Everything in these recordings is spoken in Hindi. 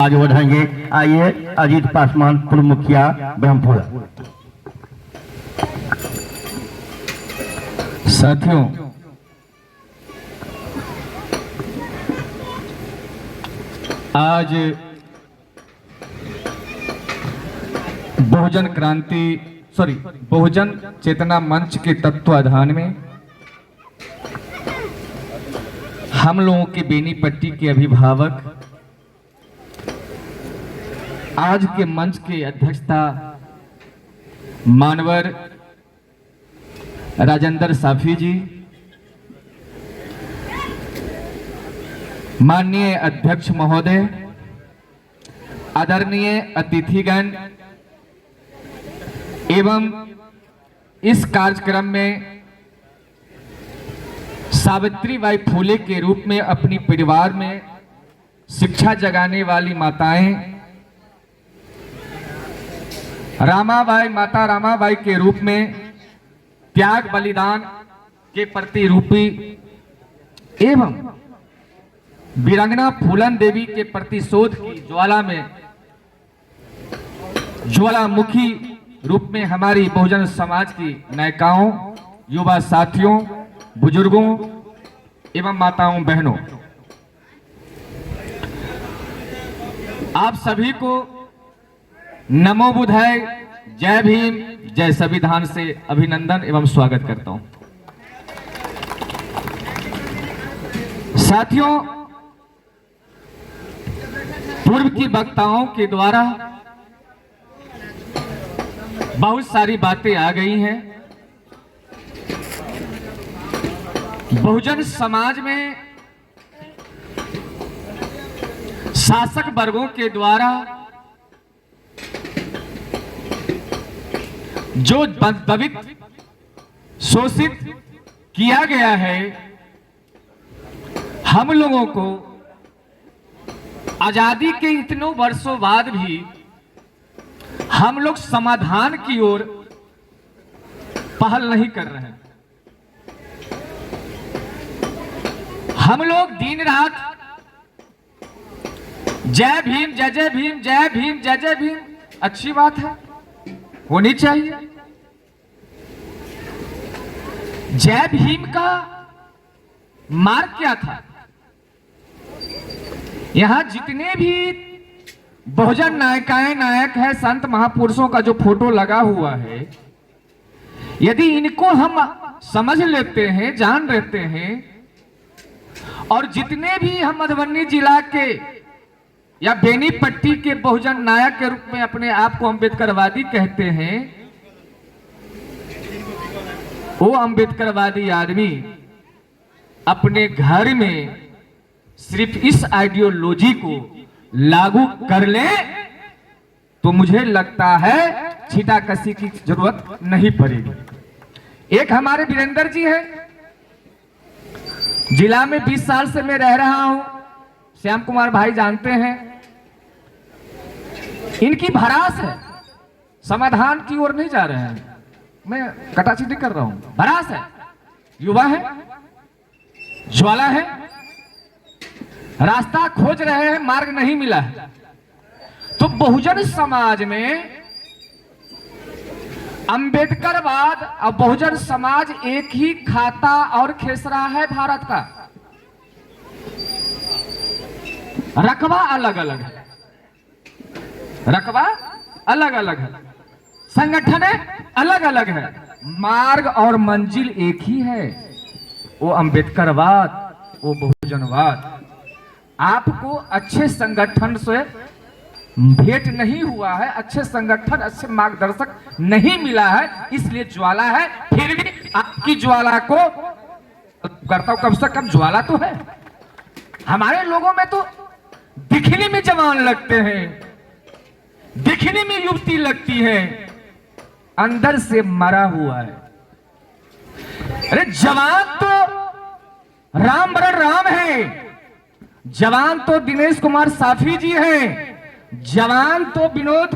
आगे बढ़ाएंगे। आइए अजीत पासवान पूर्व मुखिया ब्रह्मपुरा। साथियों, आज बहुजन चेतना मंच के तत्वाधान में हम लोगों के बेनीपट्टी के अभिभावक आज के मंच के अध्यक्षता मानवर राजेंद्र साफी जी, माननीय अध्यक्ष महोदय, आदरणीय अतिथिगण एवं इस कार्यक्रम में सावित्रीबाई फुले के रूप में अपनी परिवार में शिक्षा जगाने वाली माताएं, माता रामाबाई के रूप में त्याग बलिदान के प्रति रूपी एवं वीरांगना फूलन देवी के प्रतिशोध की ज्वाला में ज्वालामुखी रूप में हमारी बहुजन समाज की नायिकाओं, युवा साथियों, बुजुर्गों एवं माताओं बहनों, आप सभी को नमो बुद्धाय, जय भीम, जय संविधान से अभिनंदन एवं स्वागत करता हूं। साथियों, पूर्व की वक्ताओं के द्वारा बहुत सारी बातें आ गई हैं। बहुजन समाज में शासक वर्गों के द्वारा जो दबित शोषित किया गया है, हम लोगों को आजादी के इतनों वर्षों बाद भी हम लोग समाधान की ओर पहल नहीं कर रहे हैं। हम लोग दिन रात जय भीम, जय जय भीम, जय भीम, जय जय भीम, अच्छी बात है, होनी चाहिए। जय भीम का मार्ग क्या था? यहां जितने भी बहुजन नायिकाएं, नायक है, संत महापुरुषों का जो फोटो लगा हुआ है, यदि इनको हम समझ लेते हैं, जान लेते हैं, और जितने भी हम मधुबनी जिला के या बेनीपट्टी के बहुजन नायक के रूप में अपने आप को अम्बेडकरवादी कहते हैं, वो अम्बेडकरवादी आदमी अपने घर में सिर्फ इस आइडियोलॉजी को लागू कर ले तो मुझे लगता है छीटाकशी की जरूरत नहीं पड़ेगी। एक हमारे वीरेंद्र जी है, जिला में 20 साल से मैं रह रहा हूं, श्याम कुमार भाई जानते हैं, इनकी भड़ास है, समाधान की ओर नहीं जा रहे हैं, मैं कटाक्षी कर रहा हूं, भड़ास है, युवा है, ज्वाला है, रास्ता खोज रहे हैं, मार्ग नहीं मिला है। तो बहुजन समाज में अंबेडकरवाद और बहुजन समाज एक ही खाता और खेसरा है भारत का। रकबा अलग अलग है, रकबा अलग अलग है, संगठन अलग अलग है, मार्ग और मंजिल एक ही है, वो अंबेडकरवाद, वो बहुजनवाद। आपको अच्छे संगठन से भेंट नहीं हुआ है, अच्छे संगठन, अच्छे मार्गदर्शक नहीं मिला है, इसलिए ज्वाला है। फिर भी आपकी ज्वाला को करता हूं, कम से कम ज्वाला तो है। हमारे लोगों में तो दिखने में जवान लगते हैं, दिखने में युवती लगती है, अंदर से मरा हुआ है। अरे जवान तो राम बरण राम है, जवान तो दिनेश कुमार साफी जी हैं, जवान तो विनोद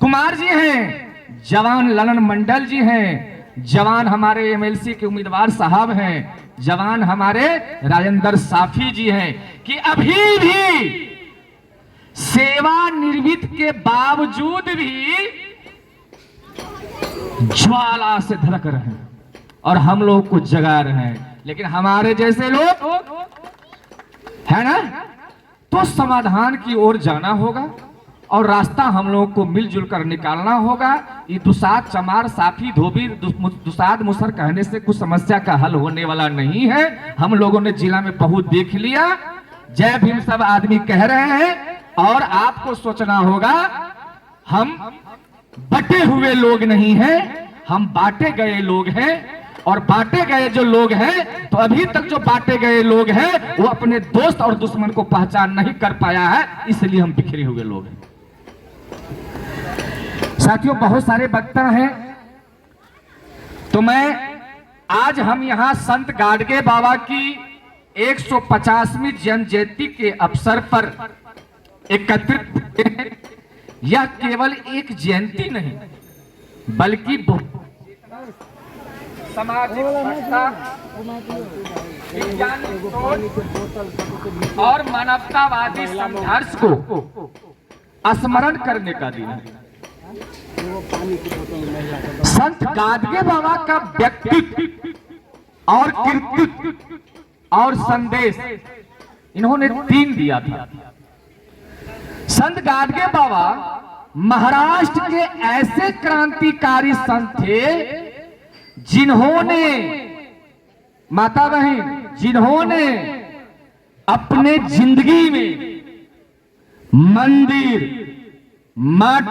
कुमार जी हैं, जवान ललन मंडल जी हैं, जवान हमारे एमएलसी के उम्मीदवार साहब हैं, जवान हमारे राजेंद्र साफी जी हैं कि अभी भी सेवानिवृत्त के बावजूद भी ज्वाला से धड़क रहे हैं और हम लोग को जगा रहे हैं। लेकिन हमारे जैसे लोग है ना, तो समाधान की ओर जाना होगा और रास्ता हम लोगों को मिलजुल कर निकालना होगा। ये दुसाद चमार साफी धोबी दुसाद मुसर कहने से कुछ समस्या का हल होने वाला नहीं है। हम लोगों ने जिला में बहुत देख लिया, जय भीम सब आदमी कह रहे हैं और आपको सोचना होगा हम बटे हुए लोग नहीं हैं, हम बांटे गए लोग हैं। और बांटे गए जो लोग हैं, तो अभी तक जो बांटे गए लोग हैं वो अपने दोस्त और दुश्मन को पहचान नहीं कर पाया है, इसलिए हम बिखरे हुए लोग हैं। साथियों, बहुत सारे वक्ता हैं, तो मैं आज हम यहां संत गाडगे बाबा की 150वीं जन्म जयंती के अवसर पर एकत्रित हैं। यह केवल एक जयंती नहीं बल्कि सामाजिक संस्था, वैज्ञानिक सोच और मानवतावादी संघर्ष को स्मरण करने का दिन है। संत गाडगे बाबा का व्यक्तित्व और कृतित्व और संदेश इन्होंने 3 दिया था। संत गाडगे बाबा महाराष्ट्र के ऐसे क्रांतिकारी संत थे जिन्होंने, माता बहन, जिन्होंने अपने जिंदगी में मंदिर, मठ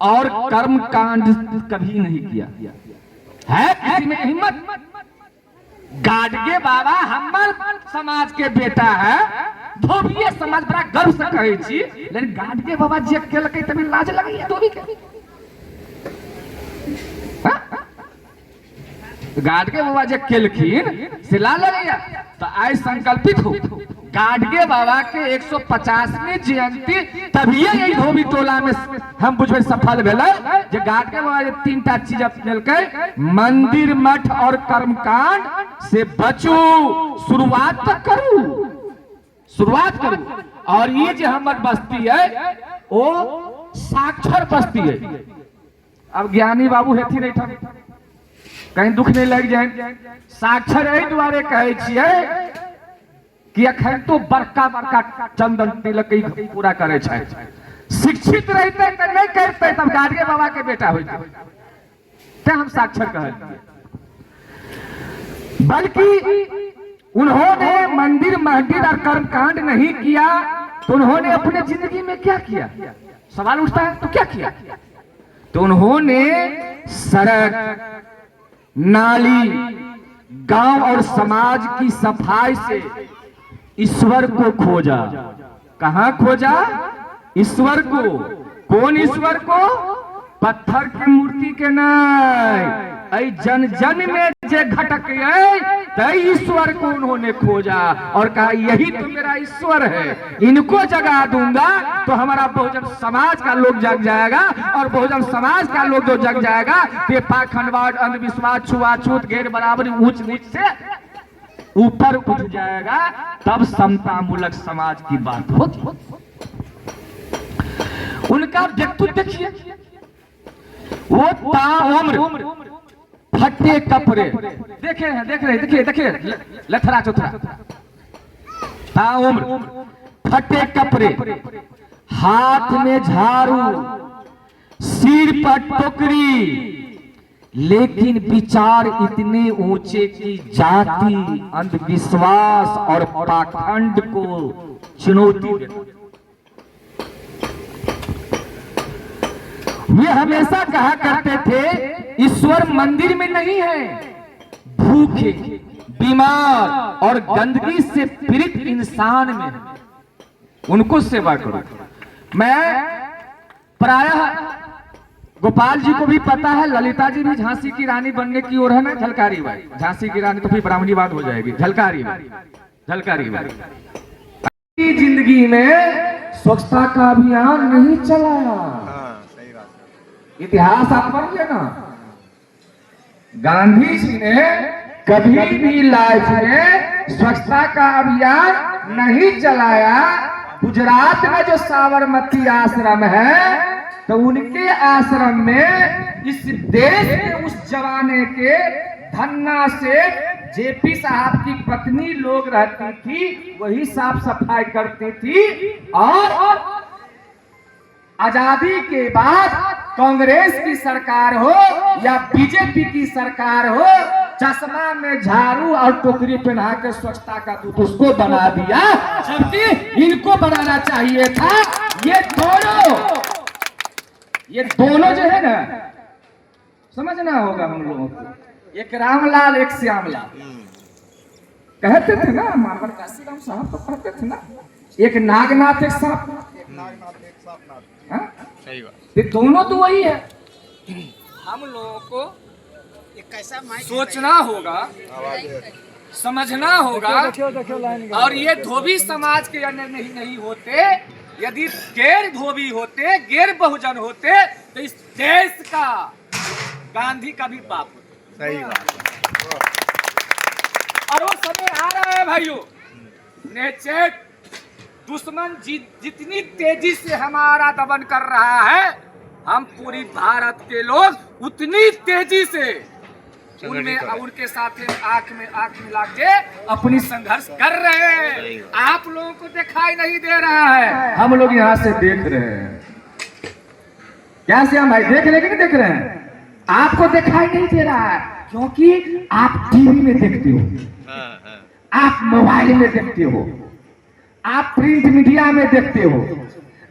और कर्मकांड कभी नहीं किया है। किसी में हिम्मत? गाडगे बाबा हमार समाज के बेटा है, धोबिये समाज बड़ा गर्व से कहे छी, लेकिन गाडगे बाबा जे केलकै तभी लाज लगैया धोबी के। गाडगे बाबा जे केलखिन से लाज लगैया। तो आइ संकल्पित हो, गाडगे बाबा के 150वीं जयंती तभी यही धोबी टोला में हम बुझे सफल भेलै जे गाडगे बाबा जे 3टा चीज अपनेलकै, मंदिर, मठ और कर्मकांड से बचू, शुरुआत तक करू, शुरुआत करू। और ये जो हमार बस्ती है वो साक्षर बस्ती है। अब ज्ञानी बाबू हेथी नहीं था, कहीं दुख नहीं लग जाए। साक्षर एहि दुआरे कहे छियै कि अखन तो बड़का बड़का चंदन तिलक पूरा करे छै। शिक्षित रहते तो नहीं करते, तब गाडगे बाबा के बेटा होते, ते हम साक्षर कहते। बल्कि उन्होंने मंदिर, मस्जिद और कर्मकांड नहीं किया, तो उन्होंने अपने जिंदगी में क्या किया? सवाल उठता है, तो क्या किया? तो उन्होंने सड़क, नाली, गांव और समाज की सफाई से ईश्वर को खोजा। कहां खोजा? ईश्वर को। कौन ईश्वर को? पत्थर की मूर्ति के नहीं, जन जन में जे घटक ईश्वर को उन्होंने खोजा और कहा यही तो मेरा ईश्वर है, इनको जगा दूंगा तो हमारा बहुजन समाज का लोग जग जाएगा। और बहुजन समाज का लोग जो जग जाएगा तो पाखंडवाद, अंधविश्वास, छुआछूत, गैर बराबरी, ऊंच नीच से ऊपर उठ जाएगा। तब समतामूलक समाज की बात होती। उनका व्यक्तित्व देखिए, वो ताउम्र फटे कपड़े, देख रहे देखिए लथरा चुथरा, ताउम्र फटे कपड़े, हाथ में झाड़ू, सिर पर टोकरी, लेकिन विचार इतने ऊंचे कि जाति, अंधविश्वास और पाखंड को चुनौती देते। वे हमेशा कहा करते थे ईश्वर मंदिर में नहीं है, भूखे, बीमार और गंदगी से पीड़ित इंसान में है, उनको सेवा करो। मैं प्रायः गोपाल जी को भी पता है, ललिता जी भी झांसी की रानी बनने की ओर है ना, झलकारी बाई। झांसी की रानी तो फिर ब्राह्मणी बात हो जाएगी, झलकारी बाई। जिंदगी में स्वच्छता का अभियान नहीं चलाया। इतिहास आप पढ़ लेना, गांधी जी ने कभी भी लाइफ में स्वच्छता का अभियान नहीं चलाया। गुजरात में जो साबरमती आश्रम है, तो उनके आश्रम में इस देश के उस जमाने के धन्ना सेठ जेपी साहब की पत्नी लोग रहती थी, वही साफ सफाई करती थी। और आजादी के बाद कांग्रेस की सरकार हो या बीजेपी की सरकार हो, चश्मा में झाड़ू और टोकरी पहना के स्वच्छता का दूत उसको बना दिया, जबकि इनको बनाना चाहिए था। ये दोनों जो है ना, समझना होगा हम लोगों को। एक रामलाल एक श्यामलाल कहते थे ना, मारवाड़ काशीराम साहब तो कहते थे ना, एक नागनाथ एक सांप। सही बात। ये दोनों तो वही है। हम लोगों को सोचना होगा, समझना होगा। और ये धोबी समाज के अंदर नहीं होते, यदि गैर धोबी होते, गैर बहुजन होते, तो इस देश का गांधी का भी बाप होता। सही बात। और वो समय आ रहा है भाइयों, नेचेट दुश्मन जितनी तेजी से हमारा दमन कर रहा है, हम पूरी भारत के लोग उतनी तेजी से उनमें उनके साथ आंख में आंख मिला के अपनी संघर्ष कर रहे हैं। आप लोगों को दिखाई नहीं दे रहा है, हम लोग यहाँ से देख रहे हैं। क्या श्याम भाई, देख रहे कि नहीं देख रहे हैं? आपको दिखाई नहीं दे रहा है क्योंकि आप टीवी में देखते हो, आप मोबाइल में देखते हो, आप प्रिंट मीडिया में देखते हो,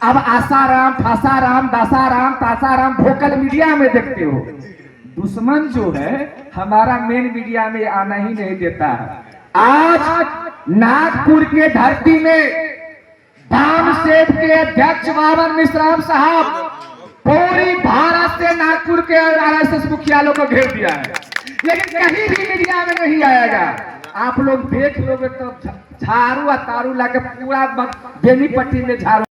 अब आसाराम फासाराम दासाराम तासाराम भोकल मीडिया में देखते हो। दुश्मन जो है हमारा मेन मीडिया में आना ही नहीं देता है। आज नागपुर के धरती में धाम सेठ के अध्यक्ष बाबर मिश्राम साहब पूरी भारत से नागपुर के आरएसएस मुखियालों को घेर दिया है, लेकिन कहीं भी मीडिया में नहीं आएगा। आप लोग देख लोगे तो झाड़ू और तारू लाके पूरा बेनीपट्टी में झाड़ू